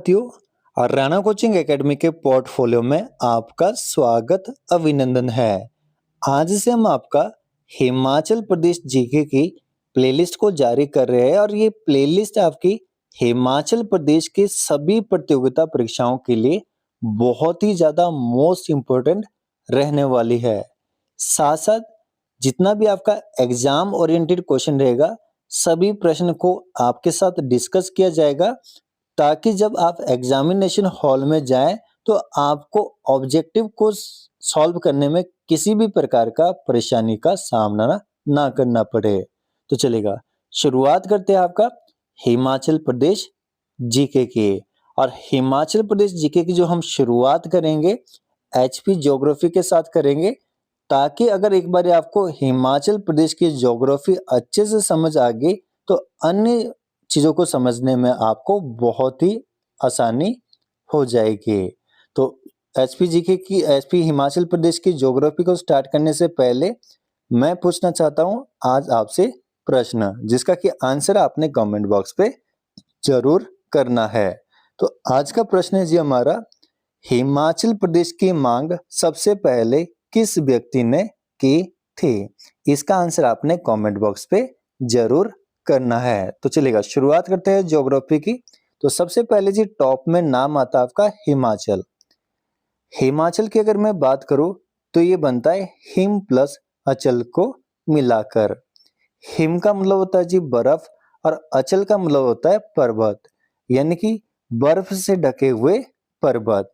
साथियों, Rana coaching academy के portfolio में आपका स्वागत अभिनंदन है। आज से हम आपका हिमाचल प्रदेश जीके की प्लेलिस्ट को जारी कर रहे हैं और ये प्लेलिस्ट आपकी हिमाचल प्रदेश के सभी प्रतियोगिता परीक्षाओं के लिए बहुत ही ज़्यादा मोस्ट इम्पोर्टेंट रहने वाली है। साथ साथ जितना भी आपका एग्जाम ओरिएंटेड क्वेश्चन रहेगा, सभी प्रश्न को आपके साथ डिस्कस किया जाएगा ताकि जब आप एग्जामिनेशन हॉल में जाएं तो आपको ऑब्जेक्टिव को सॉल्व करने में किसी भी प्रकार का परेशानी का सामना ना करना पड़े। तो चलेगा, शुरुआत करते हैं आपका हिमाचल प्रदेश जीके की। और हिमाचल प्रदेश जीके की जो हम शुरुआत करेंगे एचपी ज्योग्राफी के साथ करेंगे, ताकि अगर एक बार आपको हिमाचल प्रदेश की ज्योग्राफी अच्छे से समझ आ गई तो अन्य चीजों को समझने में आपको बहुत ही आसानी हो जाएगी। तो एचपी हिमाचल प्रदेश की ज्योग्राफी को स्टार्ट करने से पहले मैं पूछना चाहता हूं आज आपसे प्रश्न, जिसका कि आंसर आपने कमेंट बॉक्स पे जरूर करना है। तो आज का प्रश्न है जी हमारा, हिमाचल प्रदेश की मांग सबसे पहले किस व्यक्ति ने की थी? इसका आंसर आपने कमेंट बॉक्स पे जरूर करना है। तो चलेगा, शुरुआत करते हैं ज्योग्राफी की। तो सबसे पहले जी टॉप में नाम आता है आपका हिमाचल। हिमाचल की अगर मैं बात करूं तो ये बनता है हिम प्लस अचल को मिलाकर। हिम का मतलब होता है जी बर्फ और अचल का मतलब होता है पर्वत, यानी कि बर्फ से ढके हुए पर्वत।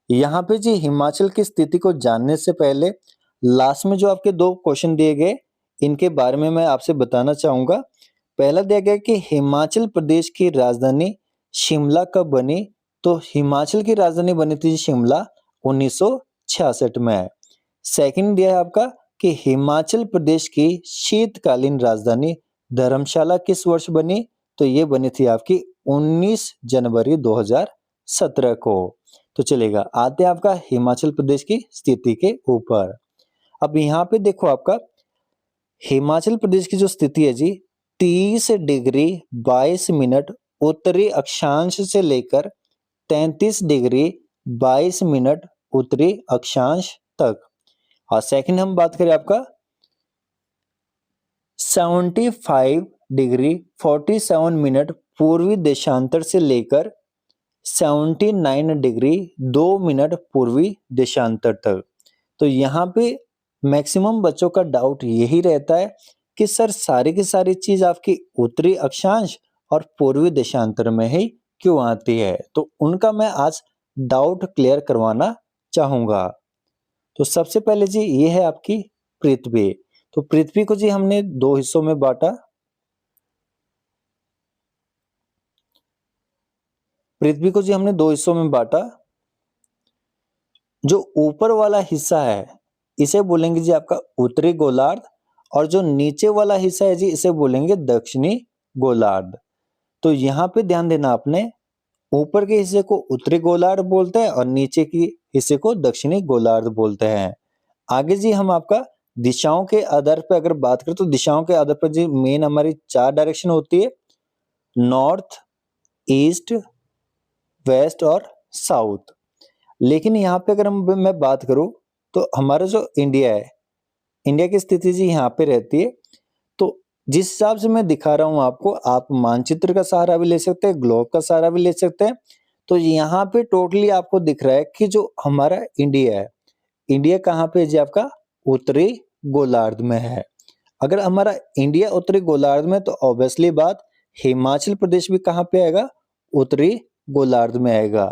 यहाँ पे जी हिमाचल की स्थिति को जानने से पहले लास्ट में जो आपके दो क्वेश्चन दिए गए इनके बारे में मैं आपसे बताना चाहूंगा। पहला दिया गया कि हिमाचल प्रदेश की राजधानी शिमला कब बनी? तो हिमाचल की राजधानी बनी थी शिमला 1966 में। सेकंड दिया है आपका कि हिमाचल प्रदेश की शीतकालीन राजधानी धर्मशाला किस वर्ष बनी? तो ये बनी थी आपकी 19 जनवरी 2017 को। तो चलेगा, आते हैं आपका हिमाचल प्रदेश की स्थिति के ऊपर। अब यहाँ पे देखो, आपका हिमाचल प्रदेश की जो स्थिति है जी 30 डिग्री 22 मिनट उत्तरी अक्षांश से लेकर 33 डिग्री 22 मिनट उत्तरी अक्षांश तक। और सेकंड हम बात करें आपका 75 डिग्री 47 मिनट पूर्वी देशांतर से लेकर 79 डिग्री 2 मिनट पूर्वी देशांतर तक। तो यहाँ पे मैक्सिमम बच्चों का डाउट यही रहता है कि सर सारी की सारी चीज आपकी उत्तरी अक्षांश और पूर्वी देशांतर में ही क्यों आती है? तो उनका मैं आज डाउट क्लियर करवाना चाहूंगा। तो सबसे पहले जी ये है आपकी पृथ्वी। तो पृथ्वी को जी हमने दो हिस्सों में बांटा। पृथ्वी को जी हमने दो हिस्सों में बांटा। जो ऊपर वाला हिस्सा है इसे बोलेंगे जी आपका उत्तरी गोलार्ध, और जो नीचे वाला हिस्सा है जी इसे बोलेंगे दक्षिणी गोलार्ध। तो यहाँ पे ध्यान देना आपने, ऊपर के हिस्से को उत्तरी गोलार्ध बोलते हैं और नीचे के हिस्से को दक्षिणी गोलार्ध बोलते हैं। आगे जी हम आपका दिशाओं के आधार पर अगर बात करें तो दिशाओं के आधार पर जी मेन हमारी 4 डायरेक्शन होती है, नॉर्थ, ईस्ट, वेस्ट और साउथ। लेकिन यहाँ पे अगर मैं बात करूं तो हमारा जो इंडिया है, इंडिया की स्थिति जी यहाँ पे रहती है। तो जिस हिसाब से मैं दिखा रहा हूं आपको, आप मानचित्र का सहारा भी ले सकते हैं, ग्लोब का सहारा भी ले सकते हैं। तो यहाँ पे टोटली आपको दिख रहा है कि जो हमारा इंडिया है, इंडिया कहाँ पे जी आपका उत्तरी गोलार्ध में है। अगर हमारा इंडिया उत्तरी गोलार्ध में तो ऑब्वियसली बात हिमाचल प्रदेश भी कहाँ पे आएगा? उत्तरी गोलार्ध में आएगा।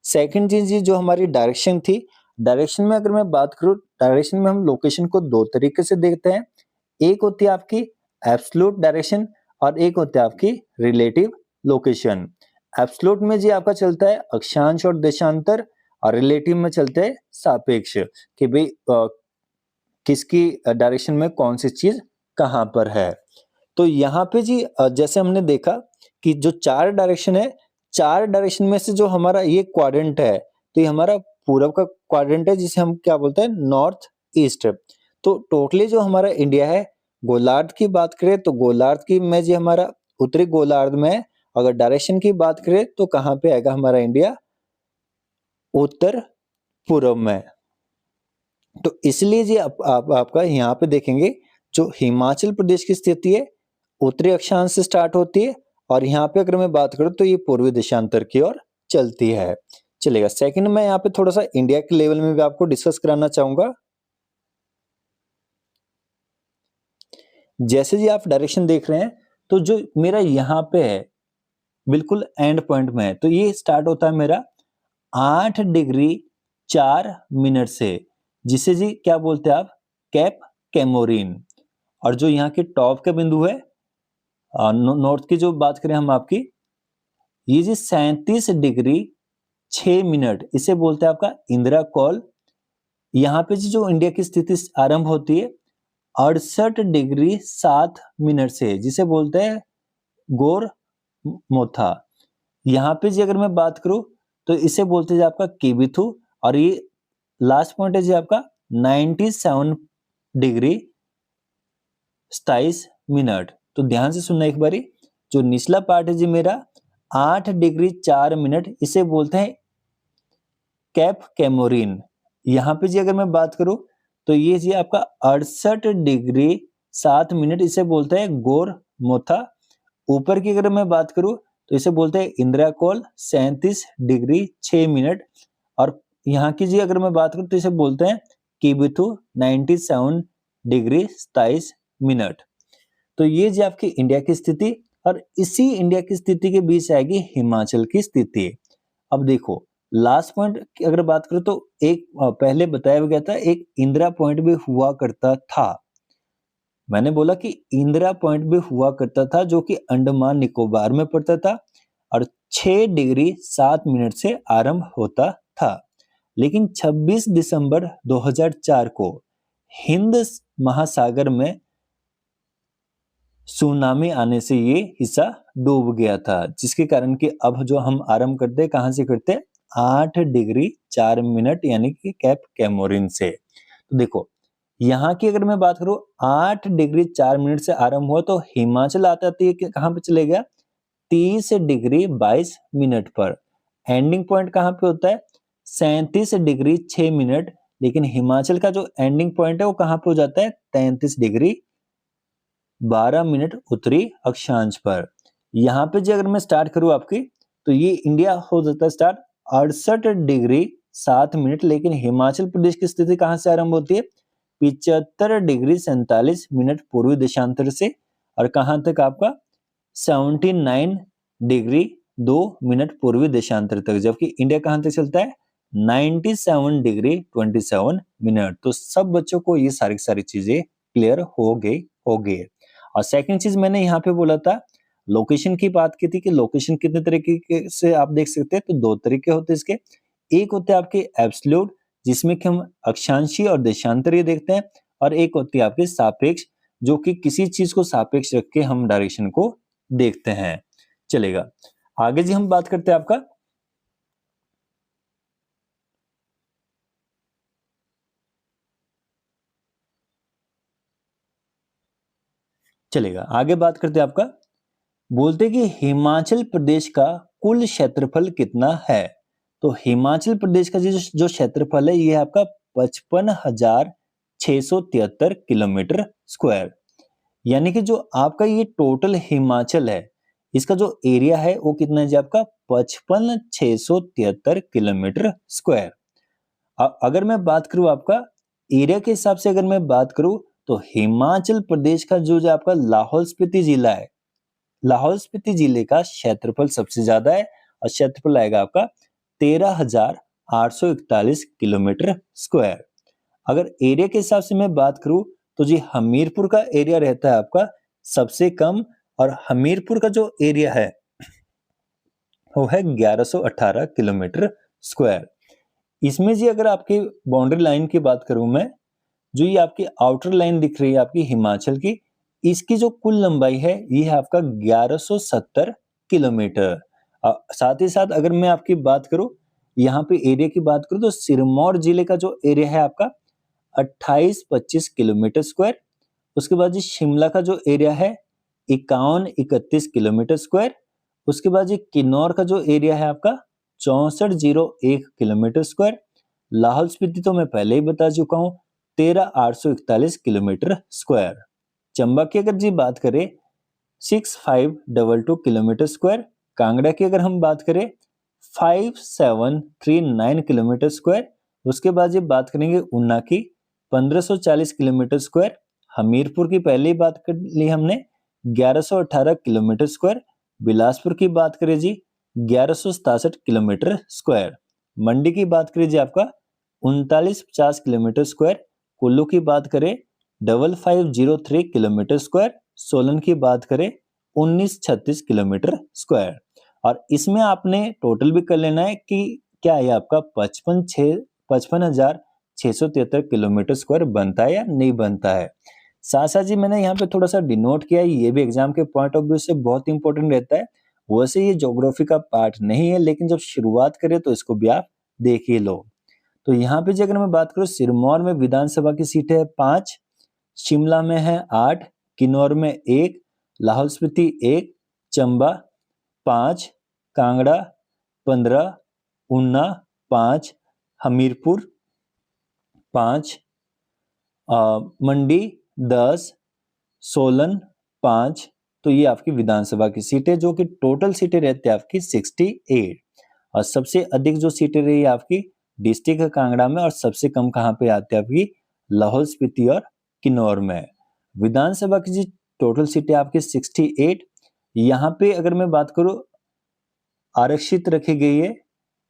सेकंड चीज जो हमारी डायरेक्शन थी, डायरेक्शन में अगर मैं बात करूं, डायरेक्शन में हम लोकेशन को दो तरीके से देखते हैं। एक होती है आपकी एब्सोल्यूट डायरेक्शन और एक होती है आपकी रिलेटिव लोकेशन। एब्सोल्यूट में जी आपका चलता है अक्षांश और देशांतर, और रिलेटिव में चलता है सापेक्ष, कि भाई किसकी डायरेक्शन में कौन सी चीज कहां पर है। तो यहाँ पे जी जैसे हमने देखा कि जो 4 डायरेक्शन है, 4 डायरेक्शन में से जो हमारा ये क्वाड्रेंट है, तो ये हमारा पूरब का क्वाड्रेंट है जिसे हम क्या बोलते हैं? North east. तो टोटली जो हमारा इंडिया है, गोलार्ध की बात करें तो गोलार्ध की में जी हमारा उत्तरी गोलार्ध में है, अगर डायरेक्शन की बात करें तो कहाँ पे आएगा हमारा इंडिया? उत्तर पूर्व में। तो इसलिए जी आपका यहाँ पे देखेंगे जो हिमाचल प्रदेश की स्थिति है उत्तरी अक्षांश से स्टार्ट होती है और यहाँ पे अगर मैं बात करूँ तो ये पूर्वी देशांतर की ओर चलती है। चलेगा। सेकंड मैं यहाँ पे थोड़ा सा इंडिया के लेवल में भी आपको डिस्कस कराना चाहूंगा। जैसे जी आप डायरेक्शन देख रहे हैं तो जो मेरा यहाँ पे है बिल्कुल एंड पॉइंट में है, तो ये स्टार्ट होता है मेरा 8 डिग्री 4 मिनट से, जिसे जी क्या बोलते हैं आप? Cap Comorin. और जो यहाँ के टॉप का बिंदु है नॉर्थ की जो बात करें हम आपकी, ये जी 37 डिग्री 6 मिनट, इसे बोलते हैं आपका इंदिरा कॉल। यहाँ पे जी जो इंडिया की स्थिति आरंभ होती है 68 डिग्री 7 मिनट से, जिसे बोलते हैं गोर मोथा। यहाँ पे जी अगर मैं बात करूं तो इसे बोलते हैं आपका किबिथु। और ये लास्ट पॉइंट है जी आपका 97 डिग्री 27 मिनट। तो ध्यान से सुनना एक बारी, जो निचला पार्ट है जी मेरा 8 डिग्री 4 मिनट, इसे बोलते हैं कैप कैमोरिन। यहाँ पे जी अगर मैं बात करूं तो ये जी आपका 68 डिग्री 7 मिनट, इसे बोलते हैं गोर मोथा। ऊपर की अगर मैं बात करूं तो इसे बोलते हैं इंदिरा कॉल 37 डिग्री 6 मिनट। और यहाँ की जी अगर मैं बात करूं तो इसे बोलते हैं किबिथु 97 डिग्री 27 मिनट। तो ये जी आपकी इंडिया की स्थिति, और इसी इंडिया की स्थिति के बीच आएगी हिमाचल की स्थिति। अब देखो लास्ट पॉइंट की अगर बात करूं तो एक पहले बताया गया था एक इंदिरा पॉइंट भी हुआ करता था। मैंने बोला कि इंदिरा पॉइंट भी हुआ करता था जो कि अंडमान निकोबार में पड़ता था और 6 डिग्री 7 मिनट से आरंभ होता था। लेकिन 26 दिसंबर 2004 को हिंद महासागर में सुनामी आने से ये हिस्सा डूब गया था, जिसके कारण कि अब जो हम आरंभ करते हैं कहां से करते हैं? 8 डिग्री 4 मिनट यानी कि कैप कैमोरिन से। तो देखो यहाँ की अगर मैं बात करूं 8 डिग्री 4 मिनट से आरंभ हुआ तो हिमाचल आता है कहां पे चले गया? 30 डिग्री 22 मिनट पर। एंडिंग पॉइंट कहां पे होता है? 37 डिग्री 6 मिनट। लेकिन हिमाचल का जो एंडिंग पॉइंट है वो कहां पे हो जाता है? 33 डिग्री 12 मिनट उत्तरी अक्षांश पर। यहाँ पे जी अगर मैं स्टार्ट करूं आपकी तो ये इंडिया हो जाता है स्टार्ट 68 डिग्री 7 मिनट। लेकिन हिमाचल प्रदेश की स्थिति कहां से आरंभ होती है? 75 डिग्री 47 मिनट पूर्वी देशांतर से, और कहां तक आपका 79 डिग्री 2 मिनट पूर्वी देशांतर तक। जबकि इंडिया कहां तक चलता है? 97 डिग्री 27 मिनट। तो सब बच्चों को ये सारी चीजें क्लियर हो गई। और सेकंड चीज मैंने यहाँ पे बोला था लोकेशन की बात की थी कि लोकेशन कितने तरीके से आप देख सकते हैं। तो दो तरीके होते हैं इसके। एक होते हैं आपके एब्सोल्यूट, जिसमें कि हम अक्षांशीय और देशांतरीय देखते हैं, और एक होती है आपके सापेक्ष, जो कि किसी चीज को सापेक्ष रख के हम डायरेक्शन को देखते हैं। चलेगा। आगे जी हम बात करते हैं आपका चलेगा आगे बात करते हैं आपका बोलते कि हिमाचल प्रदेश का कुल क्षेत्रफल कितना है। तो हिमाचल प्रदेश का जो क्षेत्रफल है ये है आपका 55,673 किलोमीटर स्क्वायर। यानी कि जो आपका ये टोटल हिमाचल है इसका जो एरिया है वो कितना है जी आपका 55,673 किलोमीटर स्क्वायर। अगर मैं बात करूं आपका एरिया के हिसाब से, अगर मैं बात करूं तो हिमाचल प्रदेश का जो आपका लाहौल स्पीति जिला है, लाहौल स्पीति जिले का क्षेत्रफल सबसे ज्यादा है और क्षेत्रफल आएगा आपका 13,841 किलोमीटर स्क्वायर। अगर एरिया के हिसाब से मैं बात करूं तो जी हमीरपुर का एरिया रहता है आपका सबसे कम, और हमीरपुर का जो एरिया है वो है 1118 किलोमीटर स्क्वायर। इसमें जी अगर आपकी बाउंड्री लाइन की बात करूं मैं, जो ये आपकी आउटर लाइन दिख रही है आपकी हिमाचल की, इसकी जो कुल लंबाई है ये है आपका 1170 किलोमीटर। साथ ही साथ अगर मैं आपकी बात करूं यहाँ पे एरिया की बात करूं तो सिरमौर जिले का जो एरिया है आपका 28-25 किलोमीटर स्क्वायर। उसके बाद जी शिमला का जो एरिया है 51-31 किलोमीटर स्क्वायर। उसके बाद ये किन्नौर का जो एरिया है आपका 6401 किलोमीटर स्क्वायर। लाहौल स्पीति तो मैं पहले ही बता चुका हूँ 13841 किलोमीटर स्क्वायर। चंबा की अगर जी बात करें 6522 किलोमीटर स्क्वायर। कांगड़ा की अगर हम बात करें 5739 किलोमीटर स्क्वायर। उसके बाद ये बात करेंगे ऊना की 1540 किलोमीटर स्क्वायर। हमीरपुर की पहले ही बात कर ली हमने 1118 किलोमीटर स्क्वायर। बिलासपुर की बात करें जी 1167 किलोमीटर स्क्वायर। मंडी की बात करें जी आपका 3950 किलोमीटर स्क्वायर। कुल्लू की बात करें 5503 किलोमीटर स्क्वायर। सोलन की बात करें 1936 किलोमीटर स्क्वायर। और इसमें आपने टोटल भी कर लेना है कि क्या है आपका 55,673 किलोमीटर स्क्वायर बनता है या नहीं बनता है। साथ साथ जी मैंने यहाँ पे थोड़ा सा डिनोट किया है, ये भी एग्जाम के पॉइंट ऑफ व्यू से बहुत इंपॉर्टेंट रहता है। वैसे ये ज्योग्राफी का पार्ट नहीं है, लेकिन जब शुरुआत करें तो इसको भी आप देख ही लो। तो यहाँ पे जी अगर मैं बात करूँ सिरमौर में विधानसभा की सीटें है 5, शिमला में है 8, किन्नौर में 1, लाहौल स्पीति 1, चंबा 5, कांगड़ा 15, ऊना 5, हमीरपुर 5, मंडी 10, सोलन 5। तो ये आपकी विधानसभा की सीटें जो कि टोटल सीटें रहती है आपकी 68। और सबसे अधिक जो सीटें रही आपकी डिस्ट्रिक्ट है कांगड़ा में, और सबसे कम कहाँ पे आती है आपकी लाहौल स्पीति और किन्नौर में। विधानसभा की जी टोटल सीटें आपकी 68। यहाँ पे अगर मैं बात करूं आरक्षित रखी गई है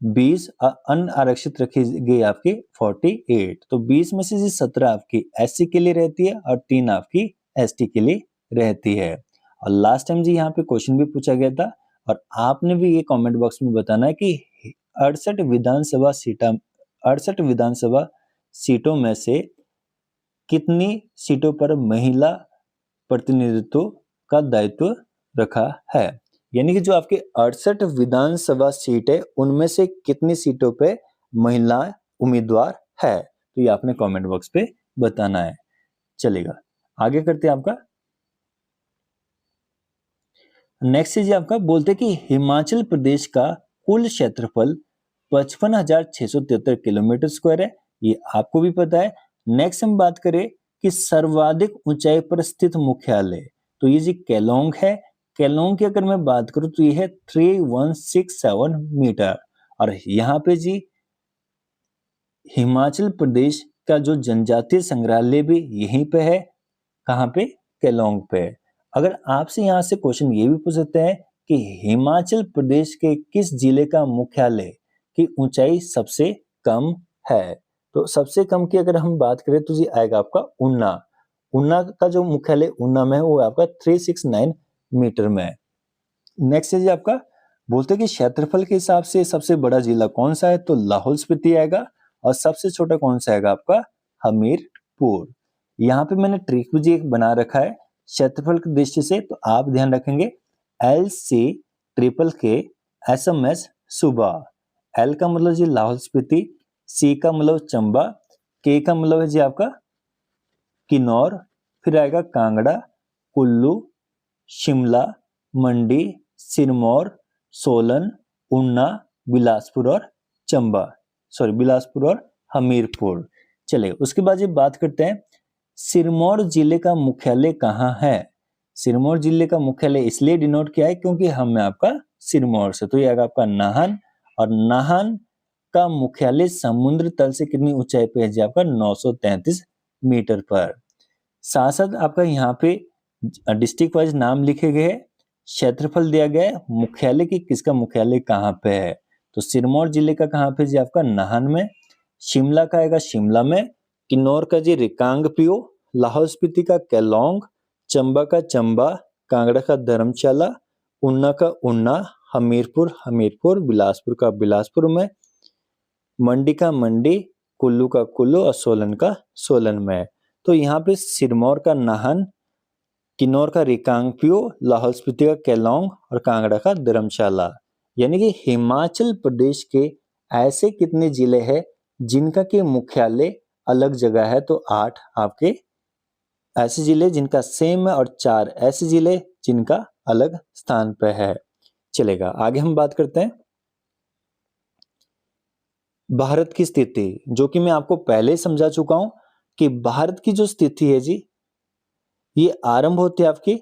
20, अनारक्षित रखी गई आपकी 48। तो 20 में से 17 आपकी एससी के लिए रहती है और 3 आपकी एसटी के लिए रहती है। और लास्ट टाइम जी यहाँ पे क्वेश्चन भी पूछा गया था, और आपने भी ये कमेंट बॉक्स में बताना है कि 68 विधानसभा सीटों में से कितनी सीटों पर महिला प्रतिनिधित्व का दायित्व रखा है। यानी कि जो आपके 68 विधानसभा सीट है उनमें से कितनी सीटों पे महिला उम्मीदवार है, तो ये आपने कमेंट बॉक्स पे बताना है। चलेगा, आगे करते हैं आपका नेक्स्ट जी। आपका बोलते कि हिमाचल प्रदेश का कुल क्षेत्रफल 55,673 किलोमीटर स्क्वायर है, ये आपको भी पता है। नेक्स्ट हम बात करें कि सर्वाधिक ऊंचाई पर स्थित मुख्यालय, तो ये जी केलोंग है। केलोंग की अगर मैं बात करूं तो ये है 3167 मीटर। और यहाँ पे जी हिमाचल प्रदेश का जो जनजातीय संग्रहालय भी यहीं पे है। कहाँ पे? केलोंग पे। अगर आपसे यहाँ से क्वेश्चन ये भी पूछ सकते हैं कि हिमाचल प्रदेश के किस जिले का मुख्यालय की ऊंचाई सबसे कम है, तो सबसे कम की अगर हम बात करें तो जी आएगा आपका ऊना। ऊना का जो मुख्यालय ऊना में है वो आपका 369 मीटर में। नेक्स्ट है जी आपका बोलते हैं कि क्षेत्रफल के हिसाब से सबसे बड़ा जिला कौन सा है, तो लाहौल स्पीति आएगा। और सबसे छोटा कौन सा आएगा आपका हमीरपुर। यहाँ पे मैंने ट्रिक भी जी एक बना रखा है क्षेत्रफल की दृष्टि से, तो आप ध्यान रखेंगे LC KK सुबह। L का मतलब जी लाहौल स्पीति, C का मतलब चंबा, K का मतलब है जी आपका किन्नौर, फिर आएगा कांगड़ा, कुल्लू, शिमला, मंडी, सिरमौर, सोलन, ऊना, बिलासपुर और हमीरपुर। चलिए उसके बाद ये बात करते हैं सिरमौर जिले का मुख्यालय कहाँ है। सिरमौर जिले का मुख्यालय इसलिए डिनोट किया है क्योंकि हम है आपका सिरमौर से, तो ये आएगा आपका नाहन। और नाहन का मुख्यालय समुद्र तल से कितनी ऊंचाई पे है जी आपका 933 मीटर पर। साथ साथ आपका यहाँ पे डिस्ट्रिक्ट वाइज नाम लिखे गए हैं, क्षेत्रफल दिया गया है, मुख्यालय की किसका मुख्यालय कहाँ पे है। तो सिरमौर जिले का कहाँ पे जी आपका नाहन में, शिमला का आएगा शिमला में, किन्नौर का जी रिकांगपिओ, लाहौल स्पीति का केलोंग, चंबा का चंबा, कांगड़ा का धर्मशाला, ऊना का ऊना, हमीरपुर, बिलासपुर का बिलासपुर में, मंडी का मंडी, कुल्लू का कुल्लू और सोलन का सोलन में। तो यहाँ पे सिरमौर का नाहन, किन्नौर का रिकांगपिओ, लाहौल स्पीति का केलोंग और कांगड़ा का धर्मशाला। यानी कि हिमाचल प्रदेश के ऐसे कितने जिले हैं जिनका के मुख्यालय अलग जगह है, तो 8 आपके ऐसे जिले जिनका सेम है और 4 ऐसे जिले जिनका अलग स्थान पे है। चलेगा, आगे हम बात करते हैं भारत की स्थिति, जो कि मैं आपको पहले ही समझा चुका हूं कि भारत की जो स्थिति है जी, ये आरंभ होती है आपकी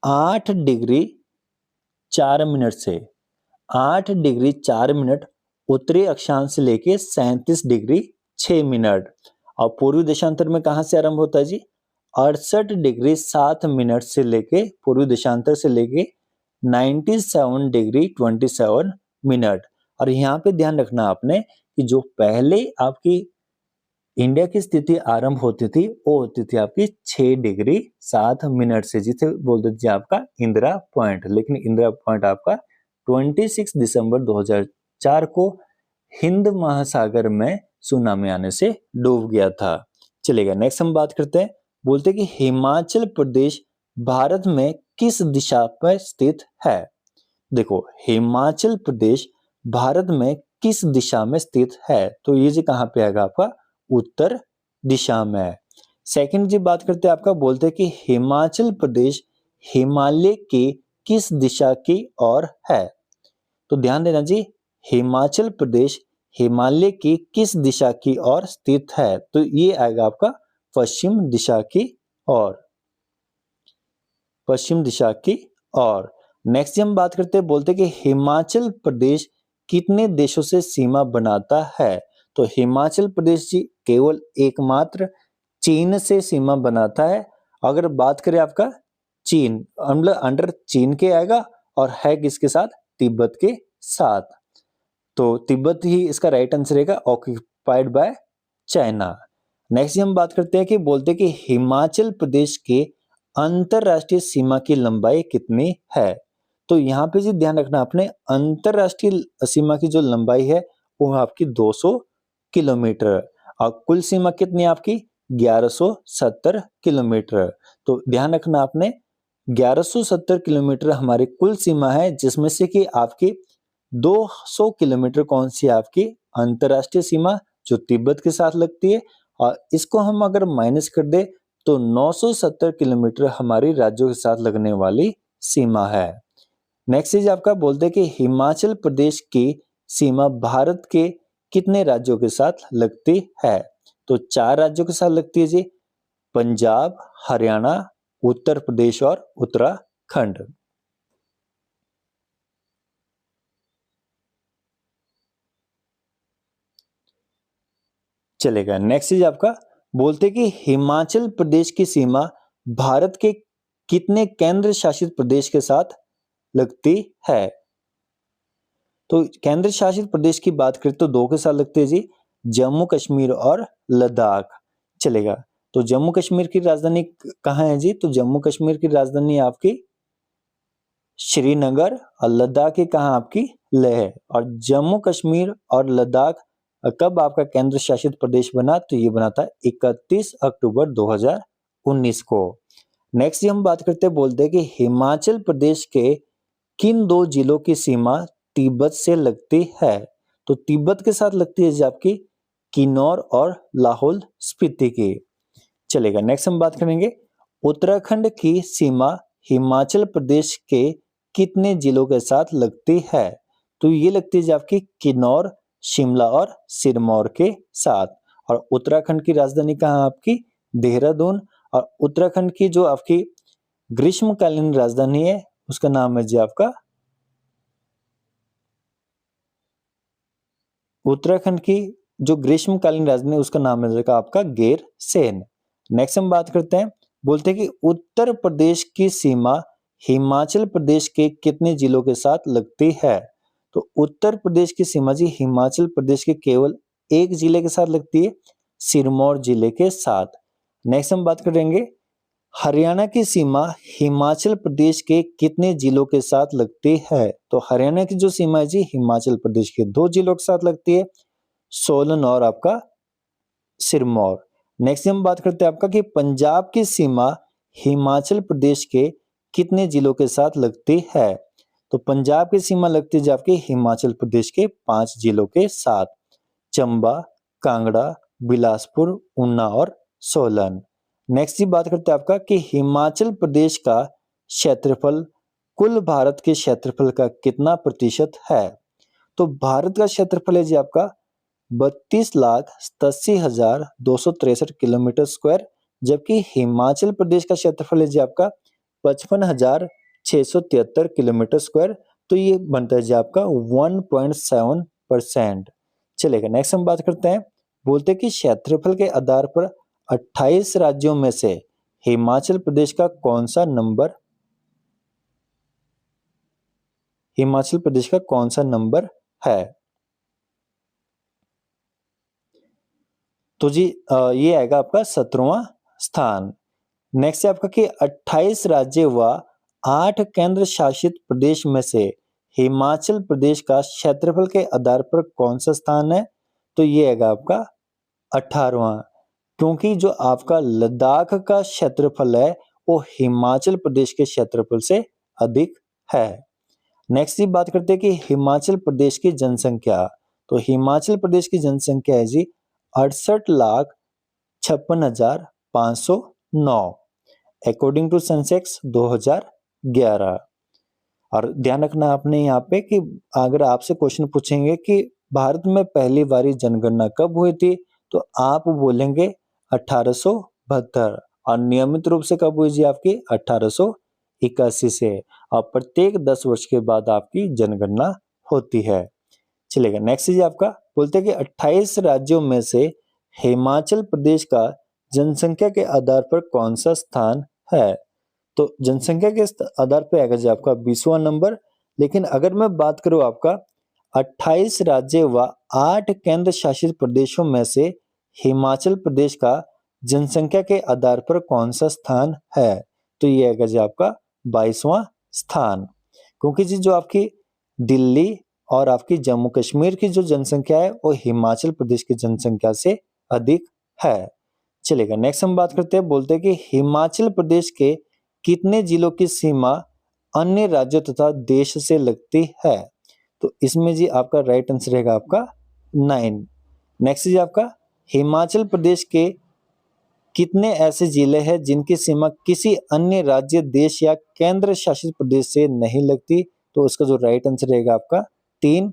8 डिग्री 4 मिनट से। 8 डिग्री 4 मिनट उत्तरी अक्षांश से लेके 37 डिग्री 6 मिनट, और पूर्वी देशांतर में कहां से आरंभ होता है जी, 68 डिग्री 7 मिनट से लेके पूर्वी देशांतर से लेके 97 डिग्री 27 मिनट। और यहाँ पे ध्यान रखना आपने कि जो पहले आपकी इंडिया की स्थिति आरंभ होती थी वो होती थी आपकी 6 डिग्री 7 मिनट से, जिसे बोलते थे आपका इंदिरा पॉइंट। लेकिन इंदिरा पॉइंट आपका 26 दिसंबर 2004 को हिंद महासागर में सुनामी आने से डूब गया था। चलेगा, नेक्स्ट हम बात करते हैं। बोलते हैं कि हिमाचल प्रदेश भारत में किस दिशा पर स्थित है। देखो, हिमाचल प्रदेश भारत में किस दिशा में स्थित है, तो ये जी कहां पे आएगा आपका, उत्तर दिशा में। सेकंड जी बात करते हैं आपका, बोलते हैं कि हिमाचल प्रदेश हिमालय की किस दिशा की ओर है। तो ध्यान देना जी, हिमाचल प्रदेश हिमालय की किस दिशा की ओर स्थित है, तो ये आएगा आपका पश्चिम दिशा की ओर, पश्चिम दिशा की ओर। नेक्स्ट हम बात करते हैं, बोलते हैं कि हिमाचल प्रदेश कितने देशों से सीमा बनाता है। तो हिमाचल प्रदेश जी केवल एकमात्र चीन से सीमा बनाता है। अगर बात करें आपका चीन, मतलब अंडर चीन के आएगा, और है किसके साथ, तिब्बत के साथ। तो तिब्बत ही इसका राइट आंसर रहेगा, ऑक्यूपाइड बाय चाइना। नेक्स्ट हम बात करते हैं कि बोलते हैं कि हिमाचल प्रदेश के अंतरराष्ट्रीय सीमा की लंबाई कितनी है। तो यहाँ पे जी ध्यान रखना आपने, अंतरराष्ट्रीय सीमा की जो लंबाई है वो आपकी 200 किलोमीटर, और कुल सीमा कितनी है आपकी 1170 किलोमीटर। तो ध्यान रखना आपने, 1170 किलोमीटर हमारी कुल सीमा है, जिसमें से कि आपकी 200 किलोमीटर कौन सी है, आपकी अंतरराष्ट्रीय सीमा जो तिब्बत के साथ लगती है, और इसको हम अगर माइनस कर दे तो 970 किलोमीटर हमारी राज्यों के साथ लगने वाली सीमा है। नेक्स्ट चीज आपका बोलते हैं कि हिमाचल प्रदेश की सीमा भारत के कितने राज्यों के साथ लगती है। तो 4 राज्यों के साथ लगती है जी, पंजाब, हरियाणा, उत्तर प्रदेश और उत्तराखंड। चलेगा, नेक्स्ट चीज आपका बोलते कि हिमाचल प्रदेश की सीमा भारत के कितने केंद्र शासित प्रदेश के साथ लगती है। तो केंद्र शासित प्रदेश की बात करें तो 2 के साथ लगती है जी, जम्मू कश्मीर और लद्दाख। चलेगा, तो जम्मू कश्मीर की राजधानी कहाँ है जी, तो जम्मू कश्मीर की राजधानी आपकी श्रीनगर, और लद्दाख की कहाँ आपकी लेह। और जम्मू कश्मीर और लद्दाख कब आपका केंद्र शासित प्रदेश बना, तो ये बना था 31 अक्टूबर 2019 को। नेक्स्ट हम बात करते हैं, बोलते हैं कि हिमाचल प्रदेश के किन 2 जिलों की सीमा तिब्बत से लगती है। तो तिब्बत के साथ लगती है जी आपकी किन्नौर और लाहौल स्पीति की। चलेगा, नेक्स्ट हम बात करेंगे, उत्तराखंड की सीमा हिमाचल प्रदेश के कितने जिलों के साथ लगती है। तो ये लगती है जी आपकी किन्नौर, शिमला और सिरमौर के साथ। और उत्तराखंड की राजधानी कहाँ आपकी देहरादून, और उत्तराखंड की जो आपकी ग्रीष्मकालीन राजधानी है उसका नाम है जी आपका, उत्तराखंड की जो ग्रीष्मकालीन राजधानी उसका नाम है आपका गैरसैंण। नेक्स्ट हम बात करते हैं, बोलते हैं कि उत्तर प्रदेश की सीमा हिमाचल प्रदेश के कितने जिलों के साथ लगती है। तो उत्तर प्रदेश की सीमा जी हिमाचल प्रदेश के केवल एक जिले के साथ लगती है, सिरमौर जिले के साथ। नेक्स्ट हम बात करेंगे, हरियाणा की सीमा हिमाचल प्रदेश के कितने जिलों के साथ लगती है। तो हरियाणा की जो सीमा है जी हिमाचल प्रदेश के 2 जिलों के साथ लगती है, सोलन और आपका सिरमौर। नेक्स्ट हम बात करते हैं आपका कि पंजाब की सीमा हिमाचल प्रदेश के कितने जिलों के साथ लगती है। तो पंजाब की सीमा लगती है आपके हिमाचल प्रदेश के 5 जिलों के साथ, चंबा, कांगड़ा, बिलासपुर, ऊना और सोलन। नेक्स्ट बात करते हैं आपका कि हिमाचल प्रदेश का क्षेत्रफल कुल भारत के क्षेत्रफल का कितना प्रतिशत है? तो भारत का क्षेत्रफल है जी आपका 32,87,263 किलोमीटर स्क्वायर, जबकि हिमाचल प्रदेश का क्षेत्रफल है जी आपका 55,673 किलोमीटर स्क्वायर। तो ये बनता है जी आपका 1.7%। चलेगा, नेक्स्ट हम बात करते हैं। बोलते हैं कि क्षेत्रफल के आधार पर 28 राज्यों में से हिमाचल प्रदेश का कौन सा नंबर है? तो जी ये आएगा आपका 17वां स्थान। नेक्स्ट है आपका कि 28 राज्य व 8 केंद्र शासित प्रदेश में से हिमाचल प्रदेश का क्षेत्रफल के आधार पर कौन सा स्थान है? तो ये आएगा आपका 18वां, क्योंकि जो आपका लद्दाख का क्षेत्रफल है वो हिमाचल प्रदेश के क्षेत्रफल से अधिक है। नेक्स्ट जी बात करते हैं कि हिमाचल प्रदेश की जनसंख्या। तो हिमाचल प्रदेश की जनसंख्या है जी 68,56,509 अकॉर्डिंग टू सेंसेक्स 2011। और ध्यान रखना आपने यहाँ पे कि अगर आपसे क्वेश्चन पूछेंगे कि भारत में पहली बारी जनगणना कब हुई थी, तो आप बोलेंगे 1872, और नियमित रूप से कब हुई जी आपकी 1881 से, और प्रत्येक 10 वर्ष के बाद आपकी जनगणना होती है। चलेगा, नेक्स्ट जी आपका बोलते हैं कि 28 राज्यों में से हिमाचल प्रदेश का जनसंख्या के आधार पर कौन सा स्थान है? तो जनसंख्या के आधार पे आएगा जी आपका 20वां नंबर। लेकिन अगर मैं बात करूं आपका 28 राज्य व 8 केंद्र शासित प्रदेशों में से हिमाचल प्रदेश का जनसंख्या के आधार पर कौन सा स्थान है? तो ये आएगा जी आपका 22वां स्थान, क्योंकि जी जो आपकी दिल्ली और आपकी जम्मू कश्मीर की जो जनसंख्या है वो हिमाचल प्रदेश की जनसंख्या से अधिक है। चलेगा, नेक्स्ट हम बात करते हैं। बोलते हैं कि हिमाचल प्रदेश के कितने जिलों की सीमा अन्य राज्यों तथा देश से लगती है? तो इसमें जी आपका राइट आंसर रहेगा आपका 9। नेक्स्ट जी आपका हिमाचल प्रदेश के कितने ऐसे जिले हैं जिनकी सीमा किसी अन्य राज्य, देश या केंद्र शासित प्रदेश से नहीं लगती? तो इसका जो राइट आंसर रहेगा आपका 3।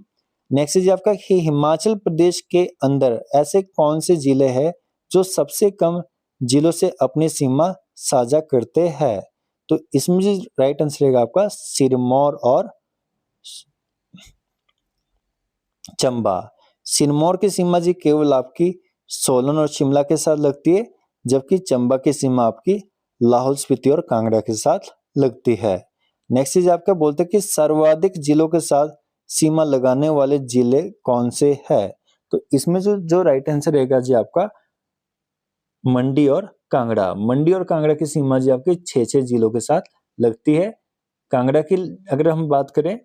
नेक्स्ट जी आपका हिमाचल प्रदेश के अंदर ऐसे कौन से जिले हैं जो सबसे कम जिलों से अपनी सीमा साझा करते हैं? तो इसमें जी राइट आंसर रहेगा आपका सिरमौर और चंबा। सिरमौर की सीमा जी केवल आपकी सोलन और शिमला के साथ लगती है, जबकि चंबा की सीमा आपकी लाहौल स्पीति और कांगड़ा के साथ लगती है। नेक्स्ट चीज आपका बोलते हैं कि सर्वाधिक जिलों के साथ सीमा लगाने वाले जिले कौन से हैं? तो इसमें जो जो राइट आंसर रहेगा जी आपका मंडी और कांगड़ा। मंडी और कांगड़ा की सीमा जी आपके 6-6 जिलों के साथ लगती है। कांगड़ा की अगर हम बात करें,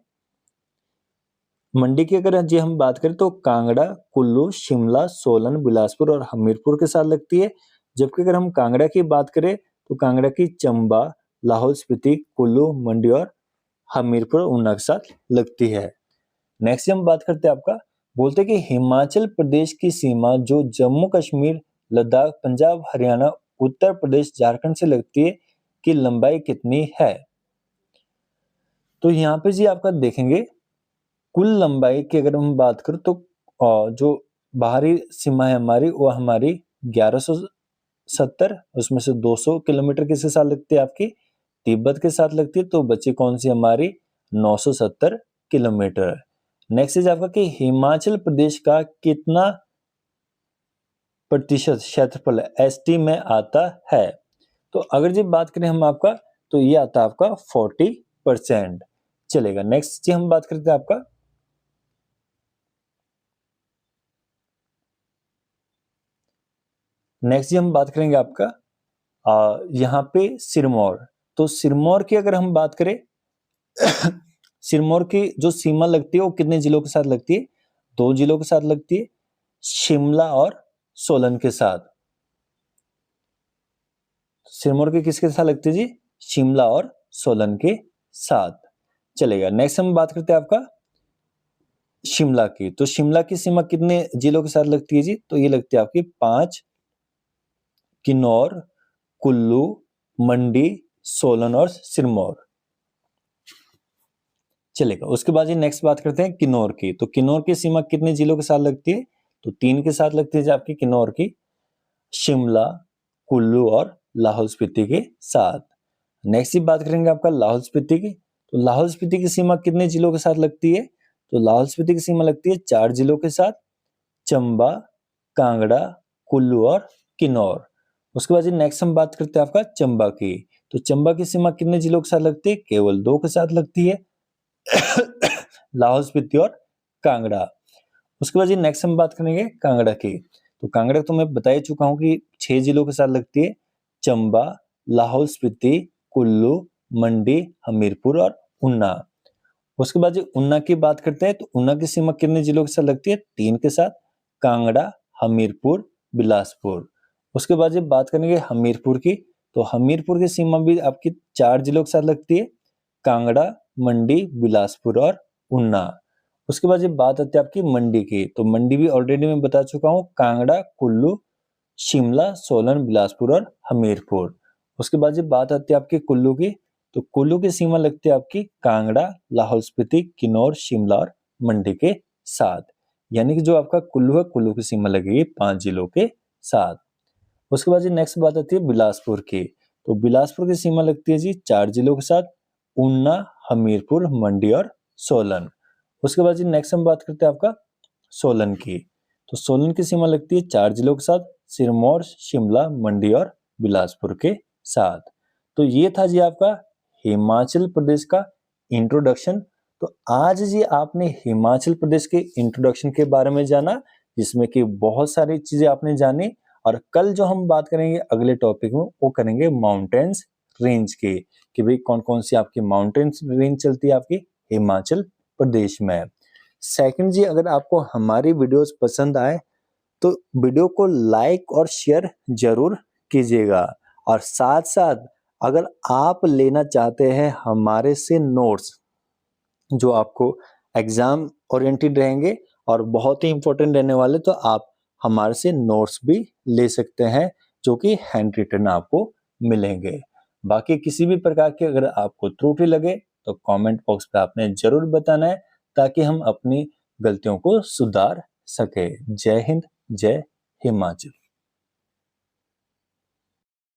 मंडी की अगर जी हम बात करें तो कांगड़ा, कुल्लू, शिमला, सोलन, बिलासपुर और हमीरपुर के साथ लगती है। जबकि अगर हम कांगड़ा की बात करें तो कांगड़ा की चंबा, लाहौल स्पीति, कुल्लू, मंडी और हमीरपुर, ऊना के साथ लगती है। नेक्स्ट हम बात करते हैं आपका बोलते हैं कि हिमाचल प्रदेश की सीमा जो जम्मू कश्मीर, लद्दाख, पंजाब, हरियाणा, उत्तर प्रदेश, झारखंड से लगती है की लंबाई कितनी है? तो यहाँ पे जी आपका देखेंगे कुल लंबाई की अगर हम बात करें तो जो बाहरी सीमा है हमारी वो हमारी 1170, उसमें से 200 किलोमीटर किसके साथ लगती है आपकी तिब्बत के साथ लगती है, तो बची कौन सी हमारी 970 किलोमीटर। नेक्स्ट इज आपका कि हिमाचल प्रदेश का कितना प्रतिशत क्षेत्रफल एसटी में आता है? तो अगर जी बात करें हम आपका तो ये आता है आपका 40%। चलेगा, नेक्स्ट जी हम बात करते हैं आपका नेक्स्ट जी हम बात करेंगे आपका यहाँ पे सिरमौर। तो सिरमौर की अगर हम बात करें सिरमौर की जो सीमा लगती है वो कितने जिलों के साथ लगती है? 2 जिलों के साथ लगती है, शिमला और सोलन के साथ। सिरमौर की किसके साथ लगती है जी? शिमला और सोलन के साथ। चलेगा, नेक्स्ट हम बात करते हैं आपका शिमला की। तो शिमला की सीमा कितने जिलों के साथ लगती है जी? तो ये लगती है आपकी 5, किन्नौर, कुल्लू, मंडी, सोलन और सिरमौर। चलेगा। उसके बाद ये नेक्स्ट बात करते हैं किन्नौर की। तो किन्नौर की सीमा कितने जिलों के साथ लगती है? तो 3 के साथ लगती है जी आपकी किन्नौर की, शिमला, कुल्लू और लाहौल स्पीति के साथ। नेक्स्ट ही बात करेंगे आपका लाहौल स्पीति की। तो लाहौल स्पीति की सीमा कितने जिलों के साथ लगती है? तो लाहौल स्पीति की सीमा लगती है 4 जिलों के साथ, चंबा, कांगड़ा, कुल्लू और किन्नौर। उसके बाद नेक्स्ट हम बात करते हैं आपका चंबा की। तो चंबा की सीमा कितने जिलों के साथ लगती है? केवल 2 के साथ लगती है, लाहौल स्पीति और कांगड़ा। उसके बाद नेक्स्ट हम बात करेंगे कांगड़ा की। तो कांगड़ा तो मैं बता ही चुका हूं कि 6 जिलों के साथ लगती है, चंबा, लाहौल स्पीति, कुल्लू, मंडी, हमीरपुर और ऊना। उसके बाद ऊना की बात करते हैं। तो ऊना की सीमा कितने जिलों के साथ लगती है? 3 के साथ, कांगड़ा, हमीरपुर, बिलासपुर। उसके बाद बात करेंगे हमीरपुर की। तो हमीरपुर की सीमा भी आपकी 4 जिलों के साथ लगती है, कांगड़ा, मंडी, बिलासपुर और ऊना। उसके बाद बात आती है आपकी मंडी की। तो मंडी भी ऑलरेडी मैं बता चुका हूँ, कांगड़ा, कुल्लू, शिमला, सोलन, बिलासपुर और हमीरपुर। उसके बाद बात आती है आपकी कुल्लू की। तो कुल्लू की सीमा लगती है आपकी कांगड़ा, लाहौल स्पीति, किन्नौर, शिमला और मंडी के साथ। यानी कि जो आपका कुल्लू है, कुल्लू की सीमा लगेगी 5 जिलों के साथ। उसके बाद नेक्स्ट बात आती है बिलासपुर की। तो बिलासपुर की सीमा लगती है जी 4 जिलों के साथ, ऊना, हमीरपुर, मंडी और सोलन। उसके बाद नेक्स्ट हम बात करते हैं आपका सोलन की। तो सोलन की सीमा लगती है 4 जिलों के साथ, सिरमौर, शिमला, मंडी और बिलासपुर के साथ। तो ये था जी आपका हिमाचल प्रदेश का इंट्रोडक्शन। तो आज जी आपने हिमाचल प्रदेश के इंट्रोडक्शन के बारे में जाना, जिसमें कि बहुत सारी चीजें आपने जानी। और कल जो हम बात करेंगे अगले टॉपिक में, वो करेंगे माउंटेन्स रेंज की, कि भाई कौन कौन सी आपकी माउंटेन्स रेंज चलती है आपकी हिमाचल प्रदेश में। सेकंड जी, अगर आपको हमारी वीडियोस पसंद आए तो वीडियो को लाइक और शेयर जरूर कीजिएगा। और साथ साथ अगर आप लेना चाहते हैं हमारे से नोट्स, जो आपको एग्जाम ओरिएंटेड रहेंगे और बहुत ही इंपॉर्टेंट रहने वाले, तो आप हमारे से नोट्स भी ले सकते हैं, जो कि हैंड रिटन आपको मिलेंगे। बाकी किसी भी प्रकार की अगर आपको त्रुटि लगे तो कमेंट बॉक्स पे आपने जरूर बताना है, ताकि हम अपनी गलतियों को सुधार सके। जय हिंद, जय हिमाचल।